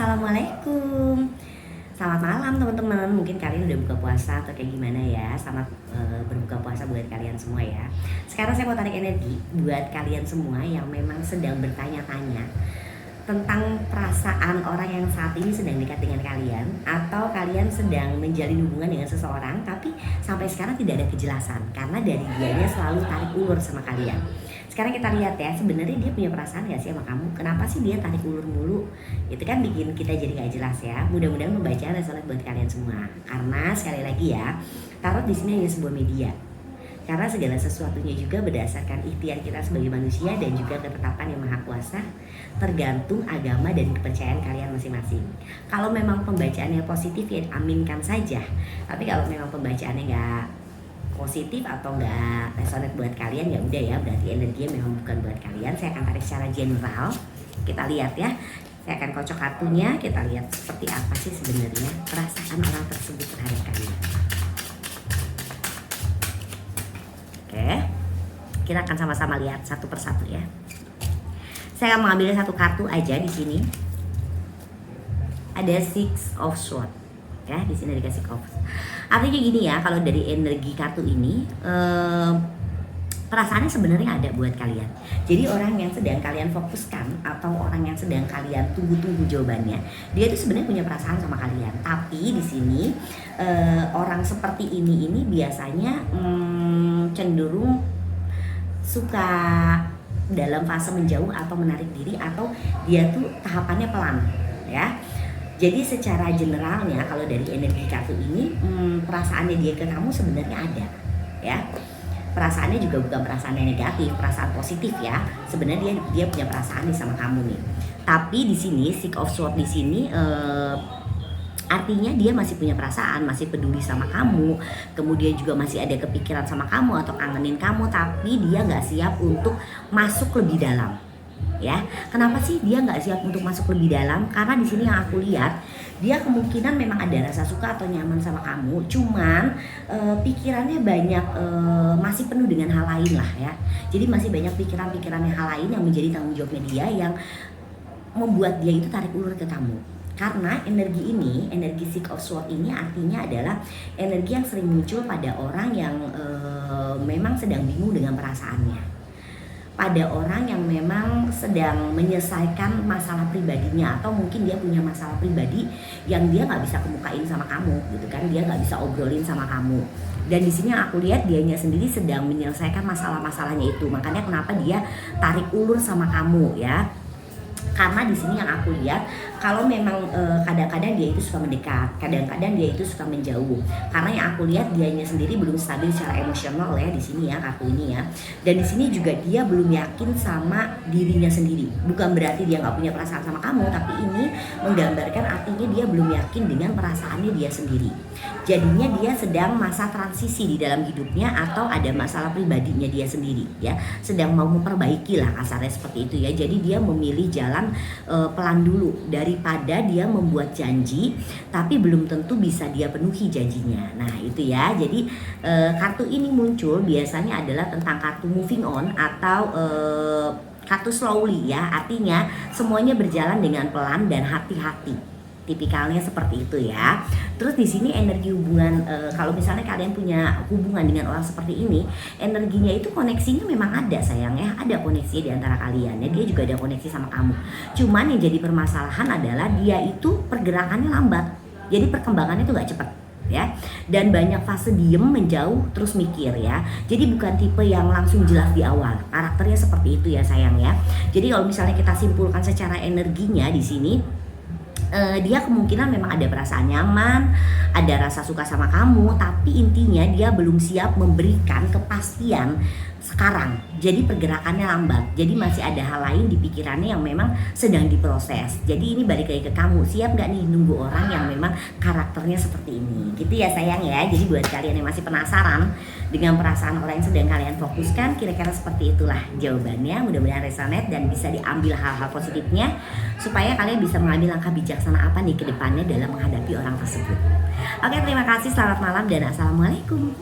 assalamualaikum. Selamat malam teman-teman. Mungkin kalian udah buka puasa atau kayak gimana ya. Selamat berbuka puasa buat kalian semua ya. Sekarang saya mau tarik energi buat kalian semua yang memang sedang bertanya-tanya tentang perasaan orang yang saat ini sedang dekat dengan kalian, atau kalian sedang menjalin hubungan dengan seseorang tapi sampai sekarang tidak ada kejelasan karena dari dianya selalu tarik ulur sama kalian. Sekarang kita lihat ya, sebenarnya dia punya perasaan gak sih sama kamu? Kenapa sih dia tarik ulur mulu? Itu kan bikin kita jadi gak jelas ya. Mudah-mudahan pembacaan resonate buat kalian semua. Karena sekali lagi ya, tarot di sini hanya sebuah media. Karena segala sesuatunya juga berdasarkan ikhtiar kita sebagai manusia dan juga ketetapan yang maha kuasa, tergantung agama dan kepercayaan kalian masing-masing. Kalau memang pembacaannya positif ya aminkan saja. Tapi kalau memang pembacaannya gak positif atau nggak resonate buat kalian, ya udah ya, berarti energinya memang bukan buat kalian. Saya akan tarik secara general, kita lihat ya. Saya akan kocok kartunya, kita lihat seperti apa sih sebenarnya perasaan orang tersebut terhadap kalian. Oke, kita akan sama-sama lihat satu persatu ya. Saya akan mengambil satu kartu aja di sini. Ada Six of Swords ya, di sini dikasih Six of Swords. Artinya gini ya, kalau dari energi kartu ini perasaannya sebenarnya ada buat kalian. Jadi orang yang sedang kalian fokuskan atau orang yang sedang kalian tunggu-tunggu jawabannya, dia itu sebenarnya punya perasaan sama kalian. Tapi di sini orang seperti ini biasanya cenderung suka dalam fase menjauh atau menarik diri, atau dia tuh tahapannya pelan ya. Jadi secara generalnya kalau dari energi kartu ini perasaannya dia ke kamu sebenarnya ada ya. Perasaannya juga bukan perasaan yang negatif, perasaan positif ya. Sebenarnya dia punya perasaan nih sama kamu nih. Tapi di sini Six of Swords di sini artinya dia masih punya perasaan, masih peduli sama kamu, kemudian juga masih ada kepikiran sama kamu atau kangenin kamu, tapi dia nggak siap untuk masuk lebih dalam. Ya, kenapa sih dia nggak siap untuk masuk lebih dalam? Karena di sini yang aku lihat, dia kemungkinan memang ada rasa suka atau nyaman sama kamu, cuman pikirannya banyak, masih penuh dengan hal lain lah ya. Jadi masih banyak pikiran-pikirannya hal lain yang menjadi tanggung jawabnya dia, yang membuat dia itu tarik ulur ke kamu. Karena energi ini, energi Six of Swords ini artinya adalah energi yang sering muncul pada orang yang memang sedang bingung dengan perasaannya, pada orang yang memang sedang menyelesaikan masalah pribadinya, atau mungkin dia punya masalah pribadi yang dia nggak bisa kemukain sama kamu gitu kan, dia nggak bisa obrolin sama kamu. Dan di sini aku lihat dianya sendiri sedang menyelesaikan masalah-masalahnya itu, makanya kenapa dia tarik ulur sama kamu ya. Karena di sini yang aku lihat, kalau memang kadang-kadang dia itu suka mendekat, kadang-kadang dia itu suka menjauh. Karena yang aku lihat dianya sendiri belum stabil secara emosional ya di sini ya, kartu ini ya. Dan di sini juga dia belum yakin sama dirinya sendiri. Bukan berarti dia nggak punya perasaan sama kamu, tapi ini menggambarkan artinya dia belum yakin dengan perasaannya dia sendiri. Jadinya dia sedang masa transisi di dalam hidupnya, atau ada masalah pribadinya dia sendiri ya, sedang mau memperbaiki lah kasarnya seperti itu ya. Jadi dia memilih jalan pelan dulu, daripada dia membuat janji tapi belum tentu bisa dia penuhi janjinya. Nah itu ya, jadi kartu ini muncul biasanya adalah tentang kartu moving on atau kartu slowly ya, artinya semuanya berjalan dengan pelan dan hati-hati. Tipikalnya seperti itu ya. Terus di sini energi hubungan, kalau misalnya kalian punya hubungan dengan orang seperti ini, energinya itu koneksinya memang ada sayang ya, ada koneksi di antara kalian ya, dia juga ada koneksi sama kamu. Cuman yang jadi permasalahan adalah dia itu pergerakannya lambat, jadi perkembangannya itu gak cepat ya, dan banyak fase diem, menjauh, terus mikir ya. Jadi bukan tipe yang langsung jelas di awal, karakternya seperti itu ya sayang ya. Jadi kalau misalnya kita simpulkan secara energinya di sini, dia kemungkinan memang ada perasaan nyaman, ada rasa suka sama kamu, tapi intinya dia belum siap memberikan kepastian sekarang. Jadi pergerakannya lambat, jadi masih ada hal lain di pikirannya yang memang sedang diproses. Jadi ini balik lagi ke kamu, siap gak nih nunggu orang yang memang karakternya seperti ini gitu ya sayang ya. Jadi buat kalian yang masih penasaran dengan perasaan orang yang sedang kalian fokuskan, kira-kira seperti itulah jawabannya. Mudah-mudahan resonate dan bisa diambil hal-hal positifnya, supaya kalian bisa mengambil langkah bijaksana apa nih ke depannya dalam menghadapi orang tersebut. Oke, terima kasih, selamat malam dan assalamualaikum.